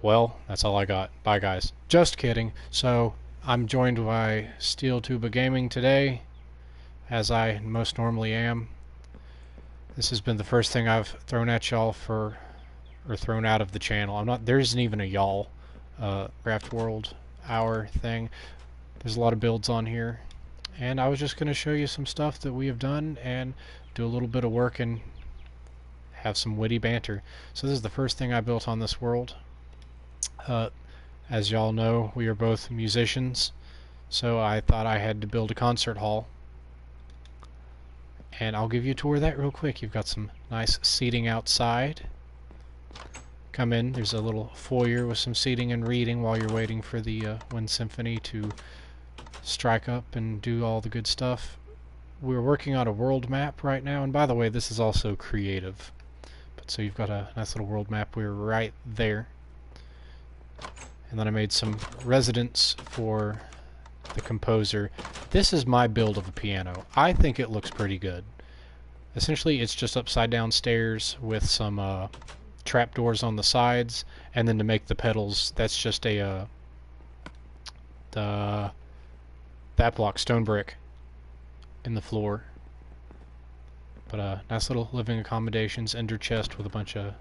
Well, that's all I got. Bye, guys. Just kidding. So, I'm joined by Steel Tuba Gaming today, as I most normally am. This has been the first thing I've thrown at y'all or thrown out of the channel. There isn't even a y'all Craft World hour thing. There's a lot of builds on here. And I was just going to show you some stuff that we have done and do a little bit of work and have some witty banter. So this is the first thing I built on this world. As y'all know, we are both musicians, so I thought I had to build a concert hall. And I'll give you a tour of that real quick. You've got some nice seating outside. Come in, there's a little foyer with some seating and reading while you're waiting for the Wind Symphony to strike up and do all the good stuff. We're working on a world map right now, and by the way, this is also creative. But so you've got a nice little world map. We're right there. And then I made some residence for the composer. This is my build of a piano. I think it looks pretty good. Essentially, it's just upside down stairs with some trapdoors on the sides, and then to make the pedals, that's just a that block stone brick in the floor. But nice little living accommodations, ender chest with a bunch of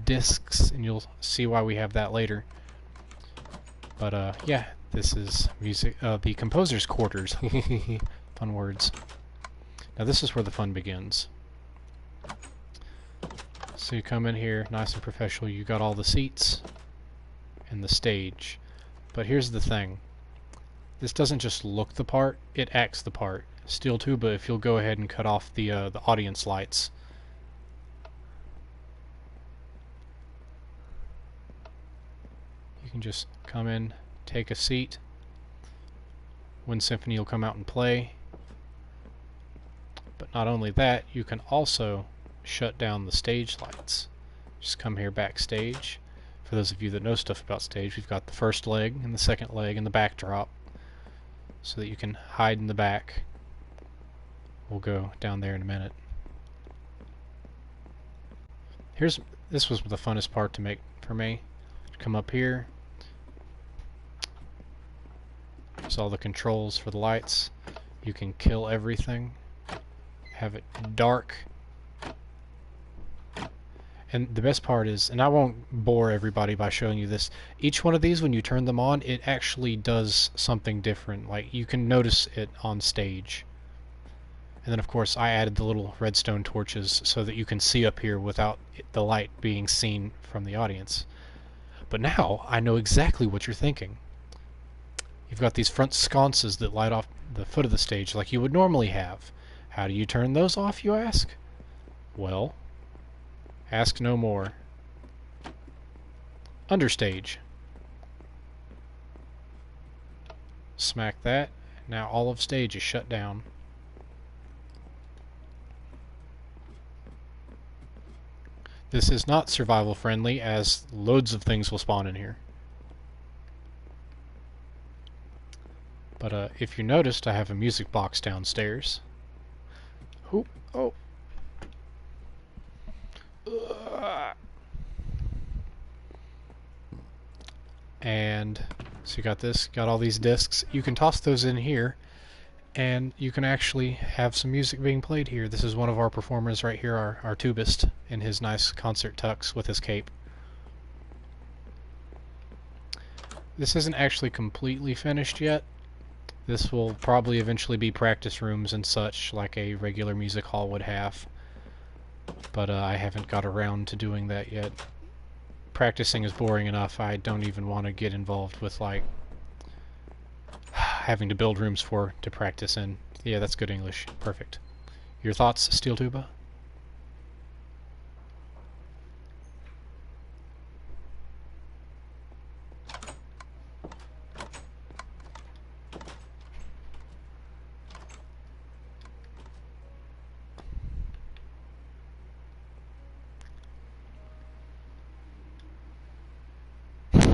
discs, and you'll see why we have that later. But yeah, this is music, the composer's quarters. Fun words. Now this is where the fun begins. So you come in here, nice and professional. You got all the seats and the stage. But here's the thing. This doesn't just look the part; it acts the part. Steel Tuba, if you'll go ahead and cut off the audience lights. You can just come in, take a seat. Wind Symphony will come out and play. But not only that, you can also shut down the stage lights. Just come here backstage. For those of you that know stuff about stage, we've got the first leg and the second leg and the backdrop, so that you can hide in the back. We'll go down there in a minute. This was the funnest part to make for me. Come up here. There's all the controls for the lights. You can kill everything. Have it dark. And the best part is, and I won't bore everybody by showing you this, each one of these, when you turn them on, it actually does something different. Like, you can notice it on stage. And then of course I added the little redstone torches so that you can see up here without the light being seen from the audience. But now I know exactly what you're thinking. You've got these front sconces that light off the foot of the stage like you would normally have. How do you turn those off, you ask? Well, ask no more. Understage. Smack that. Now all of stage is shut down. This is not survival friendly, as loads of things will spawn in here. But if you noticed, I have a music box downstairs. Oh. And so you got this, got all these discs. You can toss those in here, and you can actually have some music being played here. This is one of our performers right here, our tubist, in his nice concert tux with his cape. This isn't actually completely finished yet. This will probably eventually be practice rooms and such, like a regular music hall would have. But I haven't got around to doing that yet. Practicing is boring enough. I don't even want to get involved with, like, having to build rooms to practice in. Yeah, that's good English. Perfect. Your thoughts, Steel Tuba?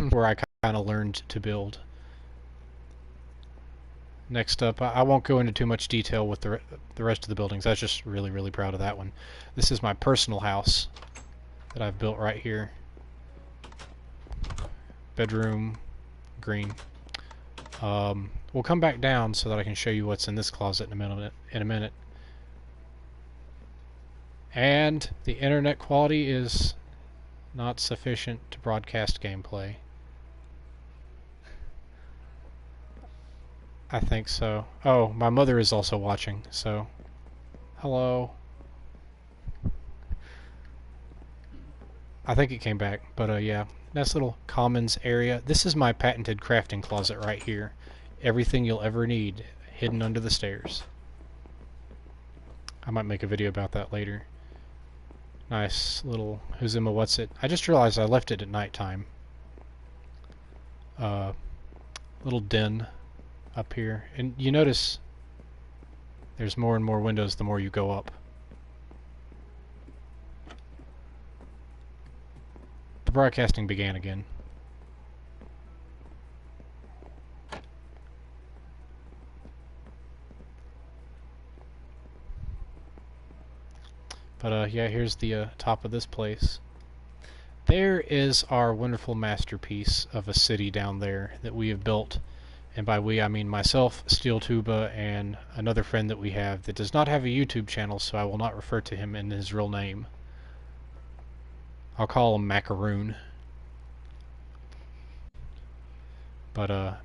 Where I kind of learned to build. Next up, I won't go into too much detail with the rest of the buildings. I was just really, really proud of that one. This is my personal house that I've built right here. bedroom, green. We'll come back down so that I can show you what's in this closet in a minute. And the internet quality is not sufficient to broadcast gameplay. I think so. Oh, my mother is also watching, so hello. I think it came back, but yeah. Nice little commons area. This is my patented crafting closet right here. Everything you'll ever need hidden under the stairs. I might make a video about that later. Nice little Who'sima What's It. I just realized I left it at nighttime. Little den up here. And you notice there's more and more windows the more you go up. The broadcasting began again. But yeah, here's the top of this place. There is our wonderful masterpiece of a city down there that we have built. And by we, I mean myself, Steel Tuba, and another friend that we have that does not have a YouTube channel, so I will not refer to him in his real name. I'll call him Macaroon. But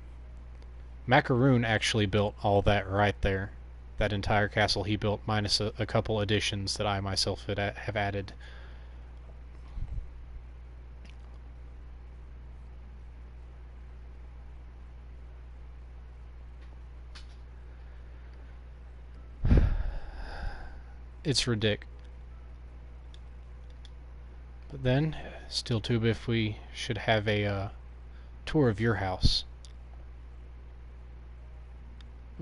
Macaroon actually built all that right there. That entire castle he built, minus a couple additions that I myself have added. It's ridiculous. But then, Steel Tube, if we should have a tour of your house.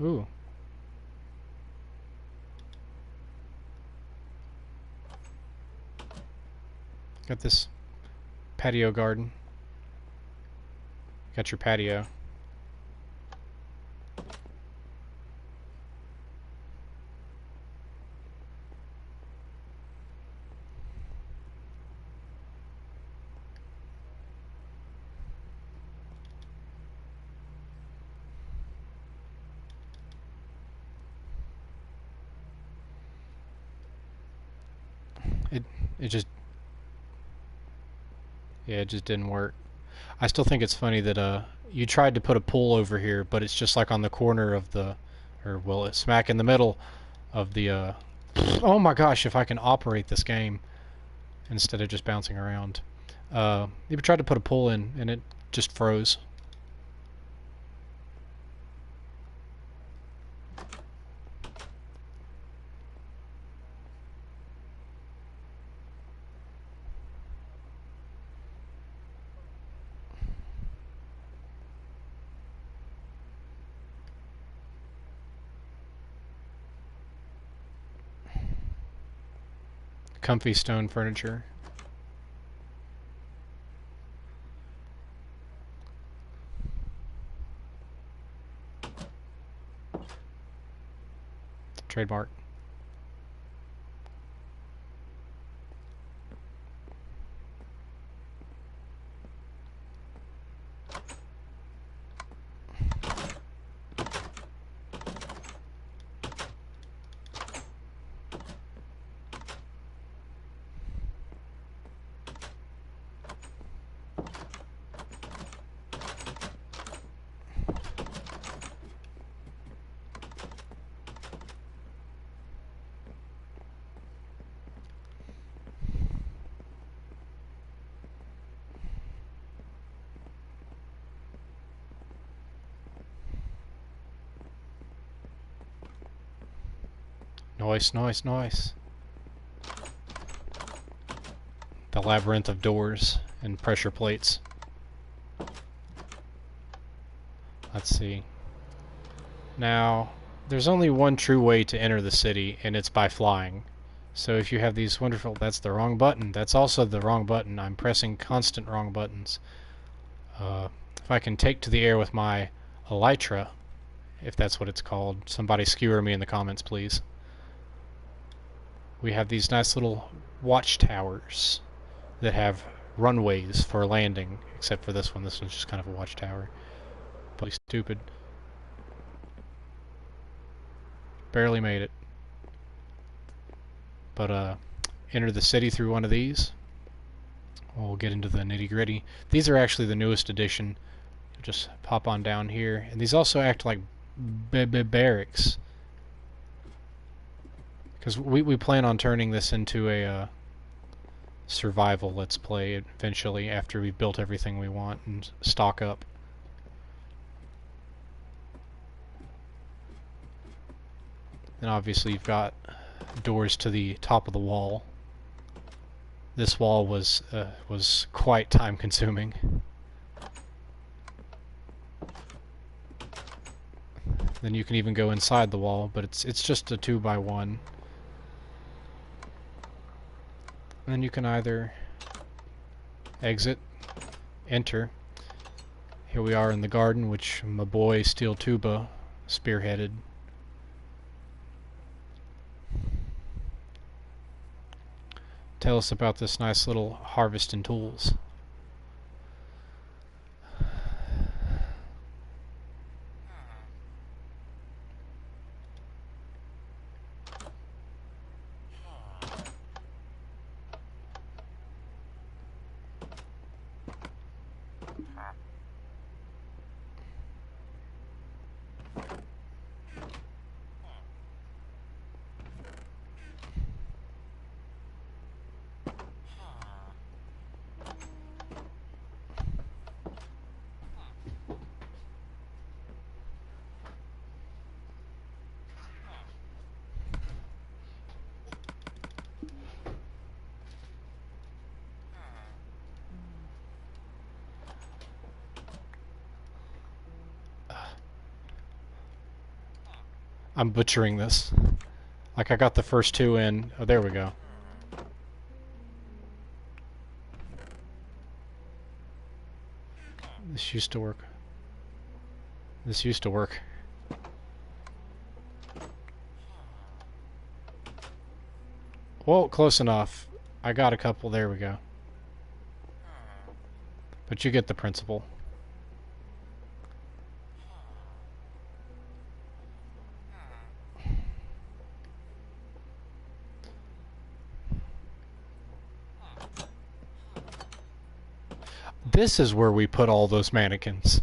Ooh. Got this patio garden. Got your patio. It just, yeah, it just didn't work. I still think it's funny that you tried to put a pool over here, but it's just like on the corner of the, or well, it's smack in the middle of the oh my gosh, if I can operate this game instead of just bouncing around. You tried to put a pool in and it just froze. Comfy stone furniture. Trademark. Nice, nice, nice. The labyrinth of doors and pressure plates. Let's see. Now, there's only one true way to enter the city, and it's by flying. So if you have these wonderful... That's the wrong button. That's also the wrong button. I'm pressing constant wrong buttons. If I can take to the air with my elytra, if that's what it's called, somebody skewer me in the comments, please. We have these nice little watchtowers that have runways for landing, except for this one. This one's just kind of a watchtower. Pretty stupid. Barely made it. But enter the city through one of these. We'll get into the nitty-gritty. These are actually the newest edition. You'll just pop on down here, and these also act like barracks. Because we plan on turning this into a survival let's play eventually after we've built everything we want and stock up. And obviously you've got doors to the top of the wall. This wall was quite time consuming. Then you can even go inside the wall, but it's just a 2x1. And then you can either exit, enter. Here we are in the garden, which my boy Steel Tuba spearheaded. Tell us about this nice little harvesting tools. I'm butchering this. Like I got the first two in. Oh, there we go. This used to work. This used to work. Well, close enough. I got a couple. There we go. But you get the principle. This is where we put all those mannequins.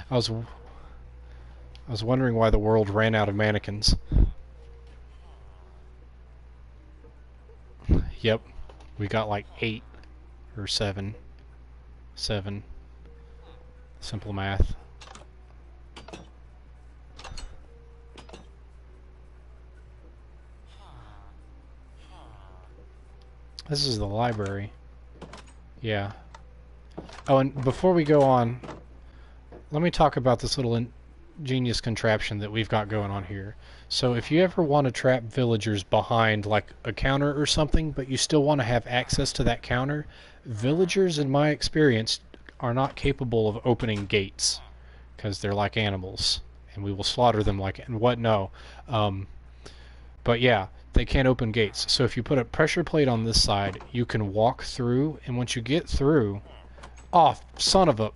I was wondering why the world ran out of mannequins. Yep, we got like 8 or 7. 7. Simple math. This is the library. Yeah. Oh, and before we go on, let me talk about this little ingenious contraption that we've got going on here. So if you ever want to trap villagers behind like a counter or something, but you still want to have access to that counter, villagers, in my experience, are not capable of opening gates because they're like animals, and we will slaughter them like and what? No. But yeah, they can't open gates. So if you put a pressure plate on this side, you can walk through, and once you get through, oh, son of a...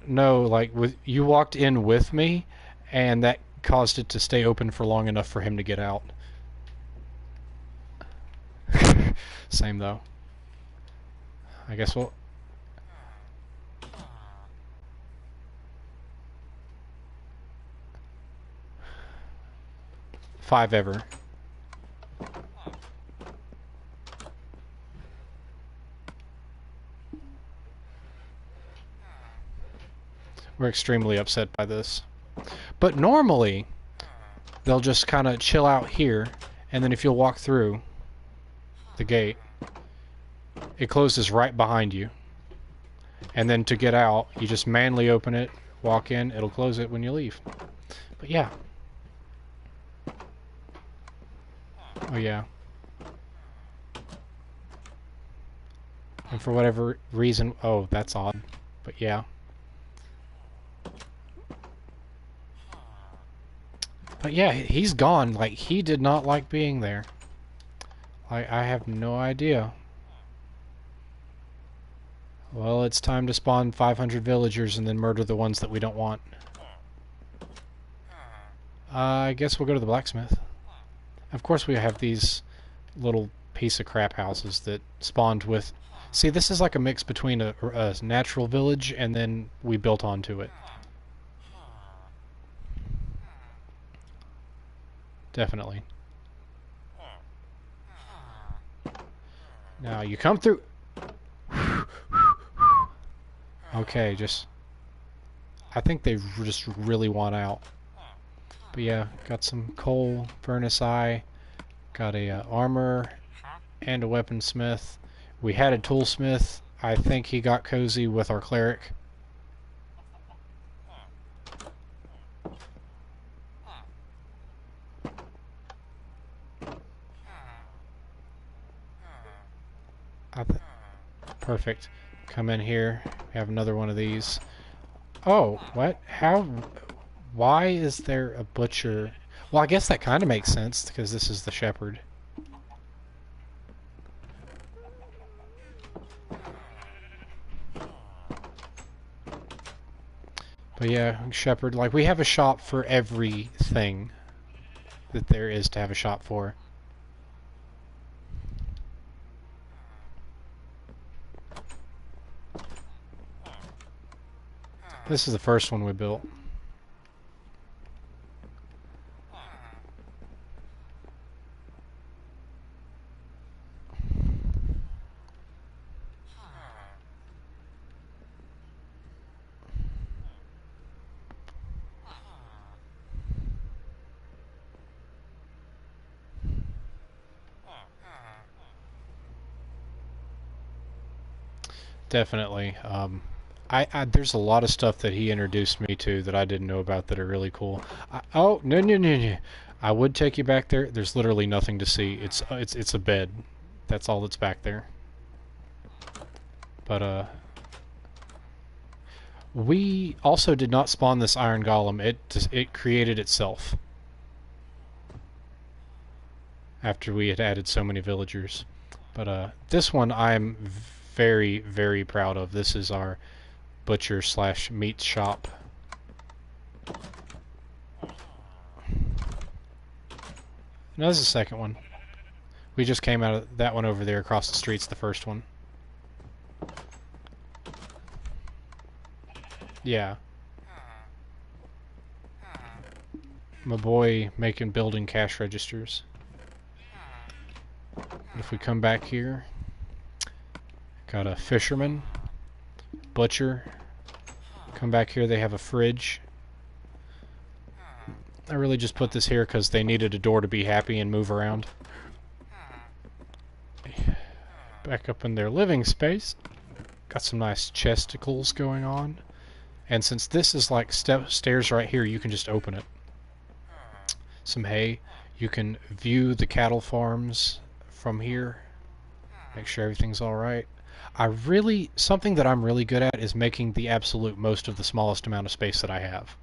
No, like, you walked in with me, and that caused it to stay open for long enough for him to get out. Same, though. I guess we'll... Five ever. We're extremely upset by this. But normally, they'll just kind of chill out here, and then if you'll walk through the gate, it closes right behind you. And then to get out, you just manually open it, walk in, it'll close it when you leave. But yeah. Oh yeah. And for whatever reason... Oh, that's odd. But yeah. But yeah, he's gone. Like, he did not like being there. I have no idea. Well, it's time to spawn 500 villagers and then murder the ones that we don't want. I guess we'll go to the blacksmith. Of course we have these little piece of crap houses that spawned with... See, this is like a mix between a natural village and then we built onto it. Definitely. Now, you come through... Okay, just... I think they just really want out. But yeah, got some coal, furnace eye, got a armor, and a weaponsmith. We had a toolsmith. I think he got cozy with our cleric. Perfect. Come in here. We have another one of these. Oh, what? How? Why is there a butcher? Well, I guess that kind of makes sense because this is the shepherd. But yeah, shepherd. Like, we have a shop for everything that there is to have a shop for. This is the first one we built. Definitely. There's a lot of stuff that he introduced me to that I didn't know about that are really cool. Oh, no, no, no, no. I would take you back there. There's literally nothing to see. It's a bed. That's all that's back there. But, we also did not spawn this iron golem. It created itself. After we had added so many villagers. But, this one I'm very, very proud of. This is our butcher slash meat shop. No, this is the second one. We just came out of that one over there across the street's the first one. Yeah. My boy making building cash registers. If we come back here, got a fisherman, butcher. Come back here, they have a fridge. I really just put this here because they needed a door to be happy and move around. Back up in their living space. Got some nice chesticles going on. And since this is like stairs right here, you can just open it. Some hay. You can view the cattle farms from here. Make sure everything's alright. Something that I'm really good at is making the absolute most of the smallest amount of space that I have.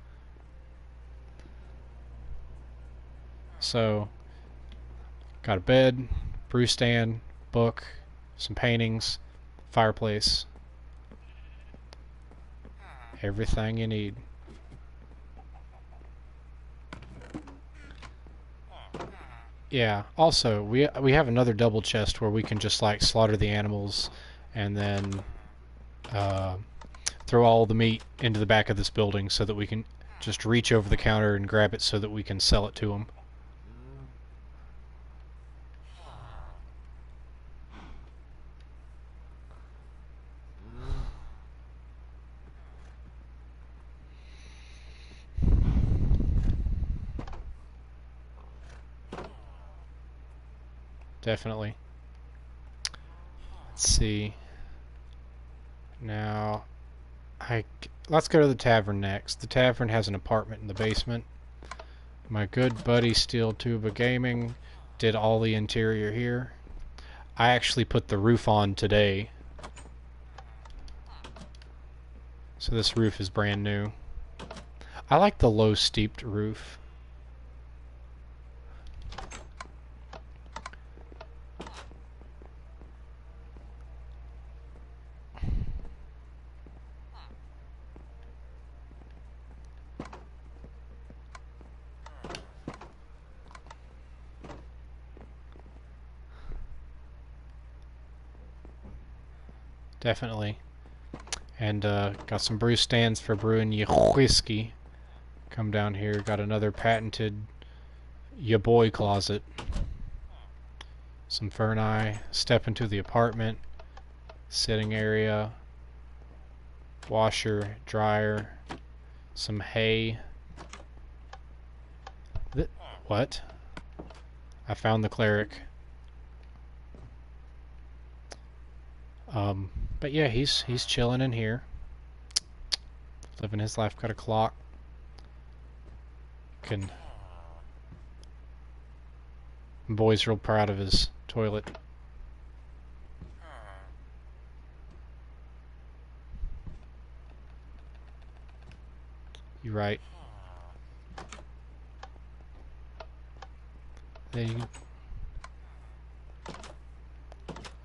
So, got a bed, brew stand, book, some paintings, fireplace. Everything you need. Yeah, also, we have another double chest where we can just like slaughter the animals and then throw all the meat into the back of this building so that we can just reach over the counter and grab it so that we can sell it to them. Definitely. Let's see. Now, let's go to the tavern next. The tavern has an apartment in the basement. My good buddy Steel Tuba Gaming did all the interior here. I actually put the roof on today So this roof is brand new. I like the low steeped roof. Definitely. And got some brew stands for brewing your whiskey. Come down here, got another patented ya boy closet. Some ferni. Step into the apartment. Sitting area. Washer, dryer. Some hay. What? I found the cleric. But yeah, he's chilling in here, living his life. Got a clock. Boy's real proud of his toilet. You right. There you go.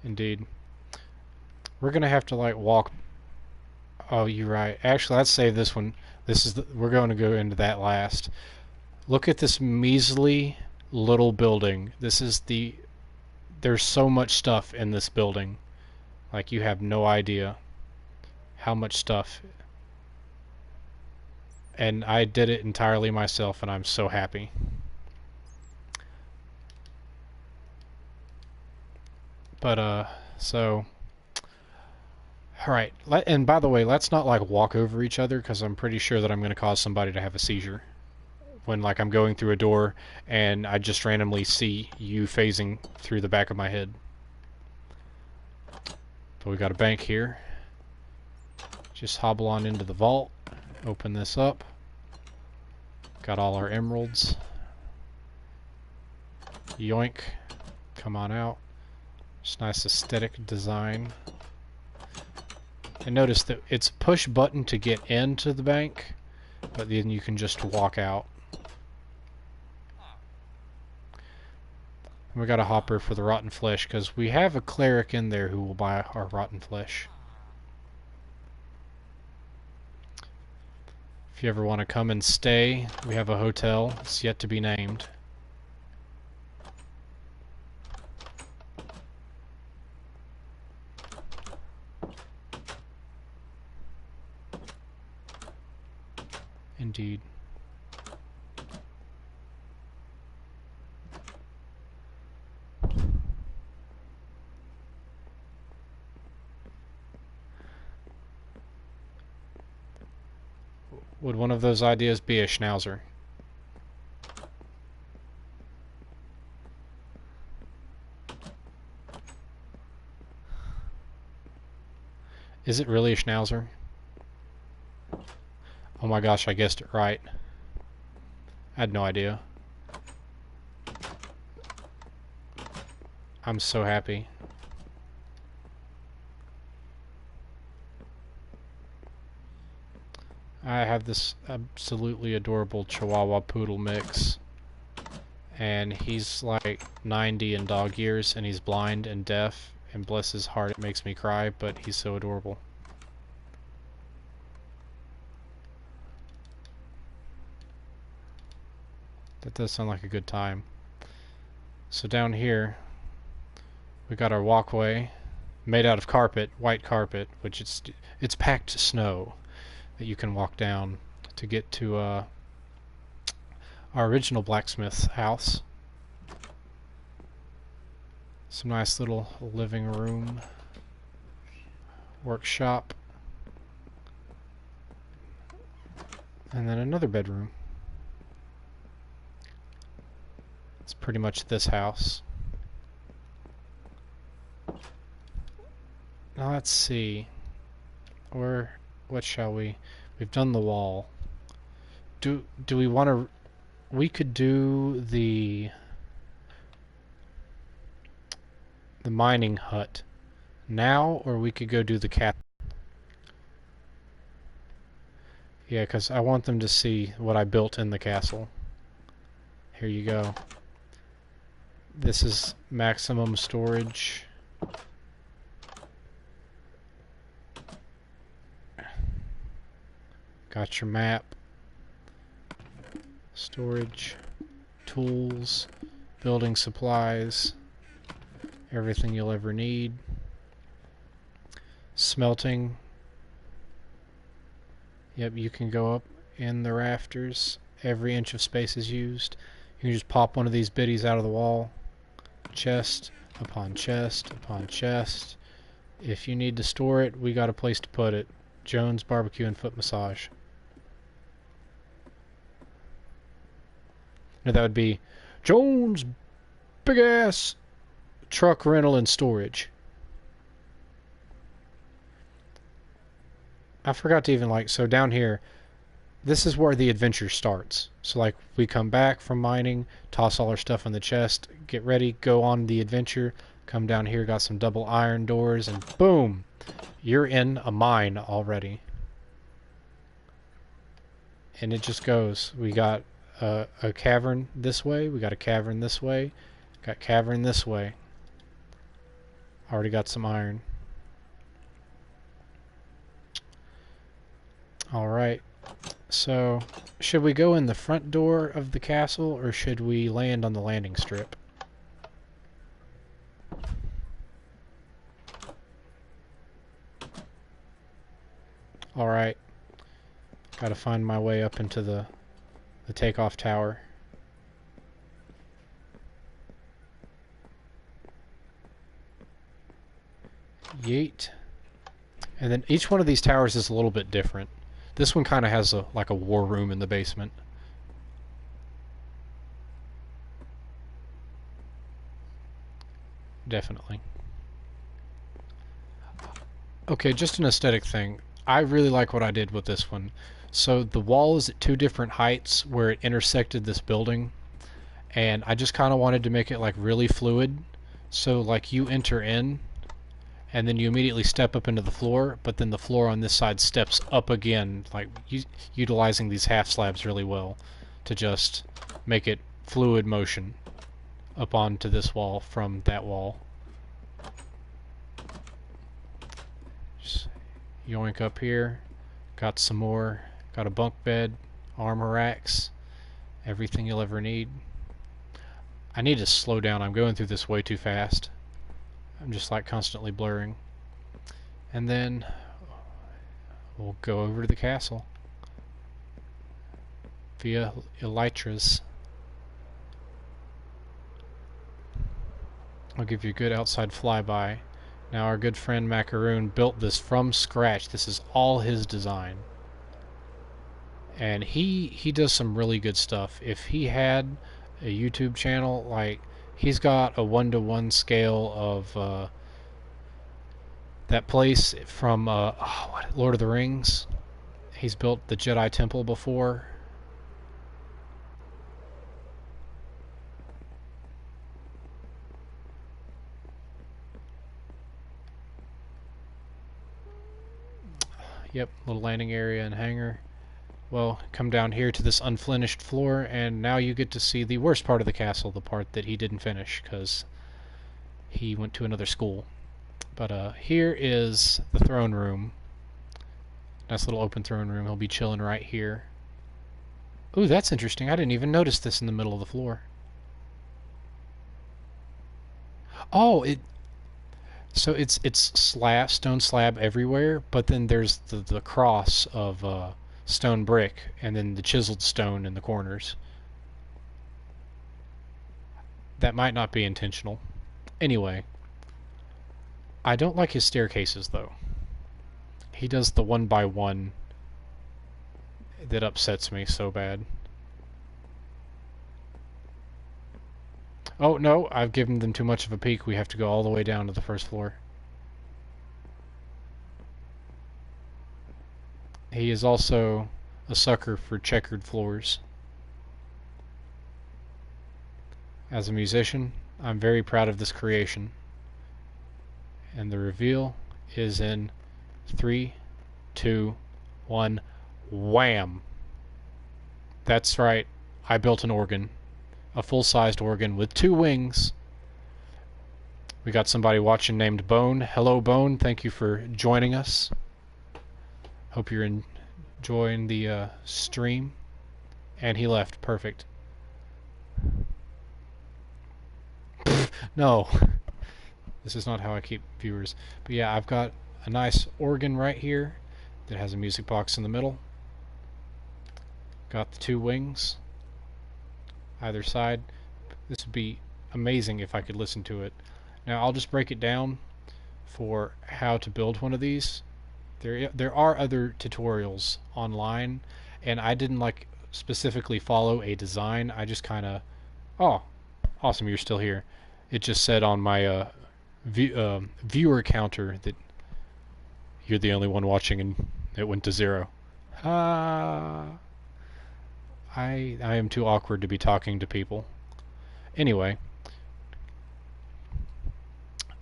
Indeed. We're gonna have to like walk. Oh, you're right. Actually, let's save this one. We're going to go into that last. Look at this measly little building. There's so much stuff in this building. Like, you have no idea how much stuff. And I did it entirely myself, and I'm so happy. But, so... Alright, and by the way, let's not, like, walk over each other, because I'm pretty sure that I'm going to cause somebody to have a seizure. When, like, I'm going through a door, and I just randomly see you phasing through the back of my head. But we got a bank here. Just hobble on into the vault. Open this up. Got all our emeralds. Yoink. Come on out. Just nice aesthetic design. And notice that it's push button to get into the bank, but then you can just walk out. And we got a hopper for the rotten flesh, because we have a cleric in there who will buy our rotten flesh. If you ever want to come and stay, we have a hotel. It's yet to be named. Indeed. Would one of those ideas be a schnauzer? Is it really a schnauzer? Oh my gosh, I guessed it right. I had no idea. I'm so happy. I have this absolutely adorable Chihuahua Poodle mix. And he's like 90 in dog years, and he's blind and deaf, and bless his heart, it makes me cry, but he's so adorable. That does sound like a good time. So down here, we got our walkway, made out of carpet, white carpet, which it's packed snow that you can walk down to get to our original blacksmith's house. Some nice little living room, workshop, and then another bedroom. It's pretty much this house. Now let's see. What shall we? We've done the wall. Do we want to? We could do the mining hut now, or we could go do the cat. Yeah, because I want them to see what I built in the castle. Here you go. This is maximum storage. Got your map. Storage. Tools. Building supplies. Everything you'll ever need. Smelting. Yep, you can go up in the rafters. Every inch of space is used. You can just pop one of these biddies out of the wall. Chest upon chest upon chest. If you need to store it, we got a place to put it. Jones Barbecue and Foot Massage. Now that would be Jones Big Ass Truck Rental and Storage. I forgot to even so down here, this is where the adventure starts. So we come back from mining, toss all our stuff in the chest, get ready, go on the adventure, come down here, got some double iron doors, and boom! You're in a mine already. And it just goes. We got a cavern this way, we got a cavern this way, got cavern this way. Already got some iron. Alright. So, should we go in the front door of the castle, or should we land on the landing strip? Alright. Gotta find my way up into the takeoff tower. Yeet. And then each one of these towers is a little bit different. This one kind of has like a war room in the basement. Definitely. Okay, just an aesthetic thing. I really like what I did with this one. So the wall is at two different heights where it intersected this building, and I just kind of wanted to make it really fluid. So you enter in, and then you immediately step up into the floor, but then the floor on this side steps up again, utilizing these half slabs really well to just make it fluid motion up onto this wall from that wall. Just yoink up here, got some more, got a bunk bed, armor racks, everything you'll ever need. I need to slow down, I'm going through this way too fast. I'm just constantly blurring. And then we'll go over to the castle via elytras. I'll give you a good outside flyby. Now our good friend Macaroon built this from scratch. This is all his design. And he does some really good stuff. If he had a YouTube channel, he's got a 1-to-1 scale of that place from Lord of the Rings. He's built the Jedi Temple before. Yep, little landing area and hangar. Well, come down here to this unfinished floor, and now you get to see the worst part of the castle, the part that he didn't finish, because he went to another school. But here is the throne room. Nice little open throne room. He'll be chilling right here. Ooh, that's interesting. I didn't even notice this in the middle of the floor. Oh, so it's stone slab everywhere, but then there's the cross of stone brick, and then the chiseled stone in the corners. That might not be intentional. Anyway, I don't like his staircases though. He does the 1-by-1 that upsets me so bad. Oh no, I've given them too much of a peek. We have to go all the way down to the first floor. He is also a sucker for checkered floors. As a musician, I'm very proud of this creation. And the reveal is in 3, 2, 1. Wham! That's right. I built an organ. A full-sized organ with 2 wings. We got somebody watching named Bone. Hello, Bone. Thank you for joining us. Hope you're enjoying the stream. And he left. Perfect. No. This is not how I keep viewers. But yeah, I've got a nice organ right here that has a music box in the middle. Got the 2 wings either side. This would be amazing if I could listen to it. Now I'll just break it down for how to build one of these. There are other tutorials online, and I didn't like specifically follow a design. I just kind of, oh, awesome, you're still here. It just said on my viewer counter that you're the only one watching, and it went to 0. I am too awkward to be talking to people. Anyway,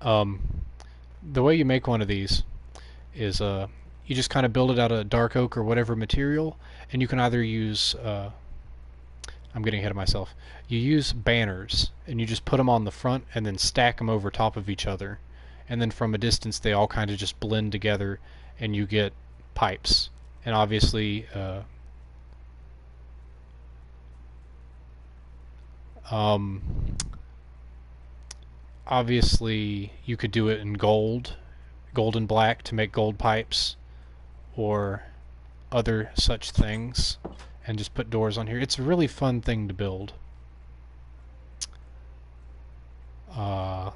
the way you make one of these is you just kind of build it out of dark oak or whatever material, and you can either use I'm getting ahead of myself. You use banners, and you just put them on the front and then stack them over top of each other, and then from a distance they all kind of just blend together, and you get pipes. And obviously obviously you could do it in gold and black to make gold pipes or other such things, and just put doors on here. It's a really fun thing to build. I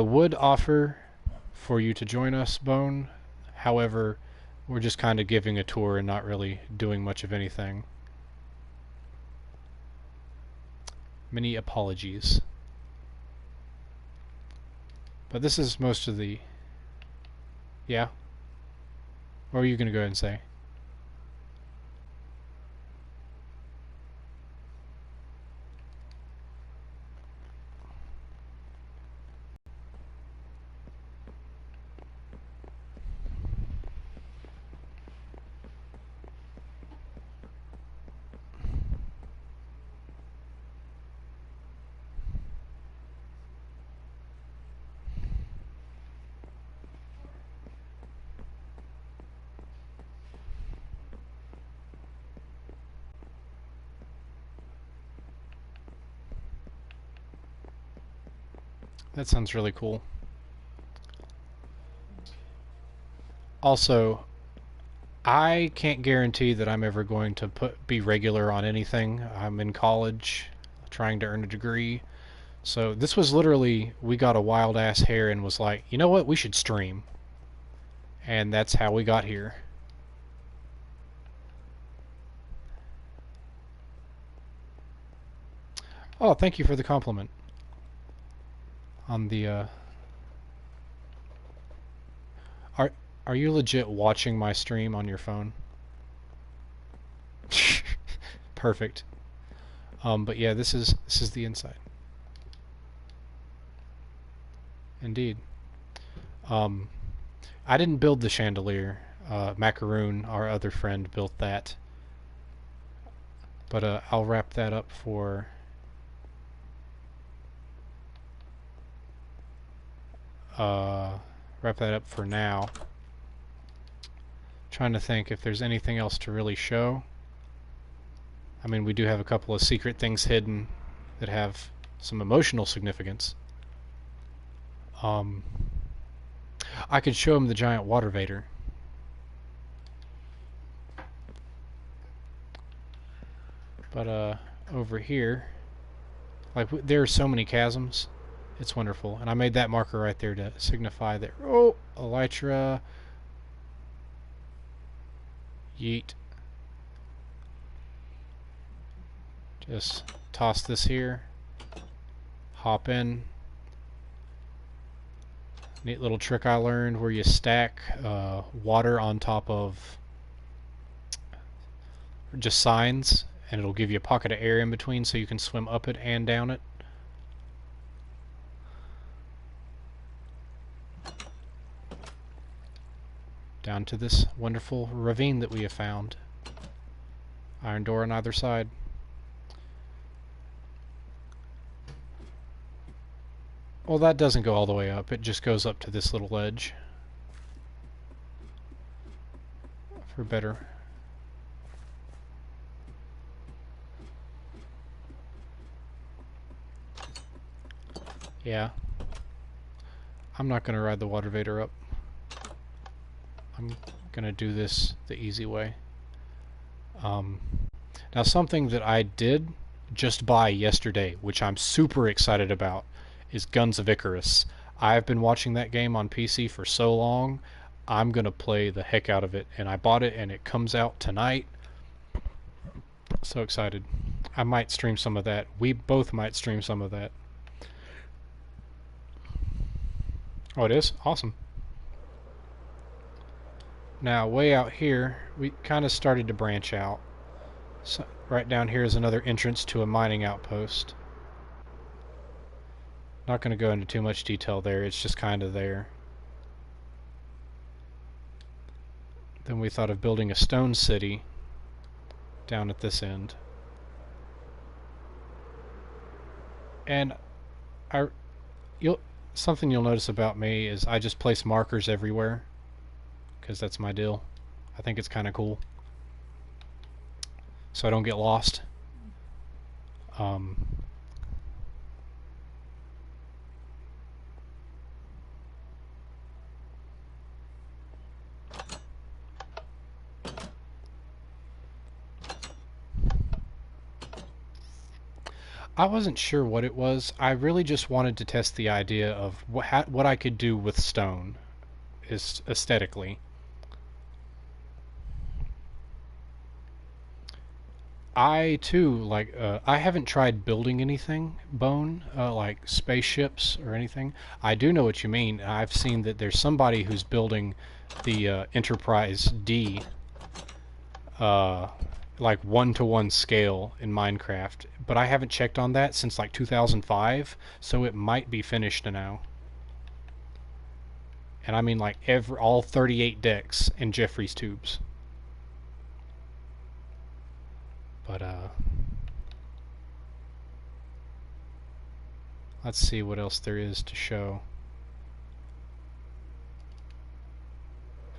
would offer for you to join us, Bone. However, we're just kind of giving a tour and not really doing much of anything. Many apologies. But this is most of the... Yeah? What are you going to go ahead and say? That sounds really cool. Also, I can't guarantee that I'm ever going to be regular on anything. I'm in college, trying to earn a degree. So this was literally, we got a wild ass hair and was like, you know what, we should stream. And that's how we got here. Oh, thank you for the compliment. On the, Are you legit watching my stream on your phone? Perfect. But yeah, this is the inside. Indeed. I didn't build the chandelier. Macaroon, our other friend, built that. But I'll wrap that up for... wrap that up for now. Trying to think if there's anything else to really show. I mean, we do have a couple of secret things hidden that have some emotional significance. I could show him the giant water vader. But over here, like, there are so many chasms. It's wonderful. And I made that marker right there to signify that, oh, elytra. Yeet. Just toss this here. Hop in. Neat little trick I learned where you stack water on top of just signs, and it'll give you a pocket of air in between so you can swim up it and down it. down to this wonderful ravine that we have found. Iron door on either side. Well, that doesn't go all the way up. It just goes up to this little ledge. For better. Yeah. I'm not going to ride the water vader up. I'm going to do this the easy way. Now something that I did just buy yesterday, which I'm super excited about, is Guns of Icarus. I've been watching that game on PC for so long, I'm going to play the heck out of it. And I bought it and it comes out tonight. So excited. I might stream some of that. We both might stream some of that. Oh, it is? Awesome. Now, way out here, we kind of started to branch out. So, right down here is another entrance to a mining outpost. Not going to go into too much detail there, it's just kind of there. Then we thought of building a stone city down at this end. And something you'll notice about me is I just place markers everywhere, because that's my deal. I think it's kind of cool, so I don't get lost. I wasn't sure what it was. I really just wanted to test the idea of what I could do with stone, is aesthetically. I too I haven't tried building anything bone, like spaceships or anything. I do know what you mean. I've seen that there's somebody who's building the Enterprise D, like 1-to-1 scale in Minecraft, but I haven't checked on that since like 2005, so it might be finished now. And I mean like all 38 decks and Jeffrey's tubes. But let's see what else there is to show.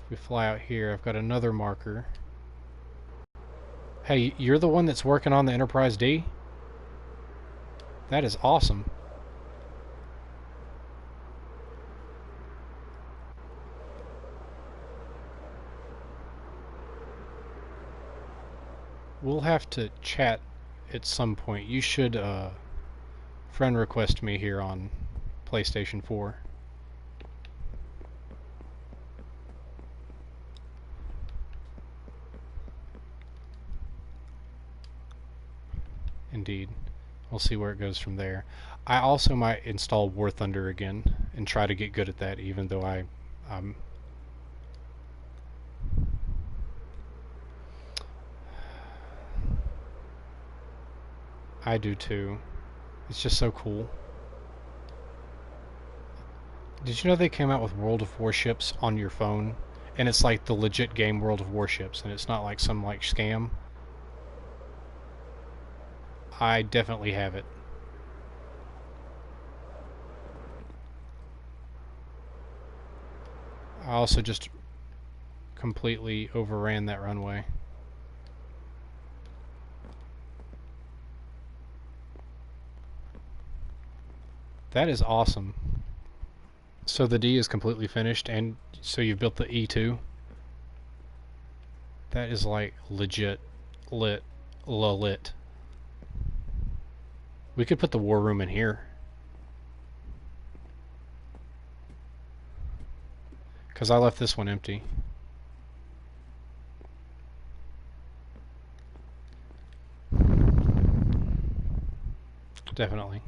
If we fly out here, I've got another marker. Hey, you're the one that's working on the Enterprise D? That is awesome. We'll have to chat at some point. You should friend request me here on PlayStation 4. Indeed. We'll see where it goes from there. I also might install War Thunder again and try to get good at that, even though I do too. It's just so cool. Did you know they came out with World of Warships on your phone? And it's like the legit game World of Warships, and it's not like some like scam. I definitely have it. I also just completely overran that runway. That is awesome. So the D is completely finished, and so you've built the E2? That is like legit lit. We could put the war room in here. Because I left this one empty. Definitely.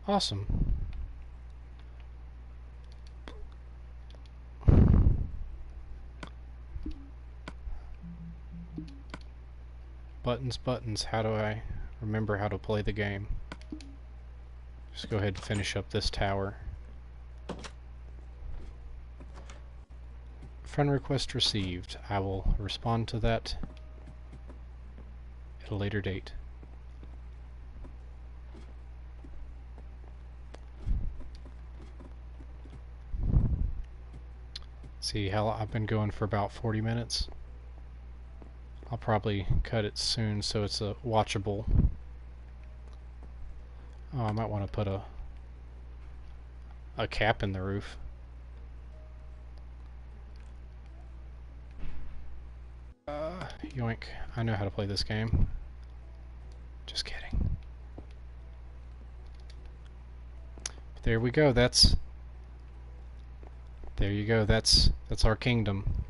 Awesome. Buttons, buttons. How do I remember how to play the game? Just go ahead and finish up this tower. Friend request received. I will respond to that at a later date. See how I've been going for about 40 minutes. I'll probably cut it soon so it's watchable. Oh, I might want to put a cap in the roof. Yoink. I know how to play this game. Just kidding. But there we go. There you go. That's our kingdom.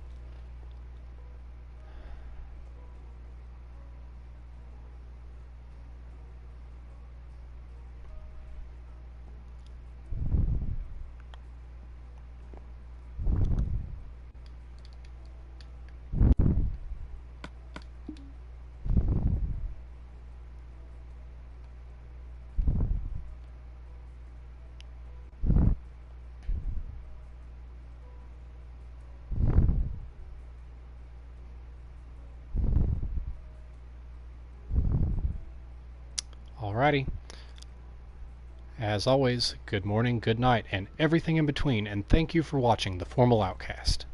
Alrighty. As always, good morning, good night, and everything in between, and thank you for watching The Formal Outcast.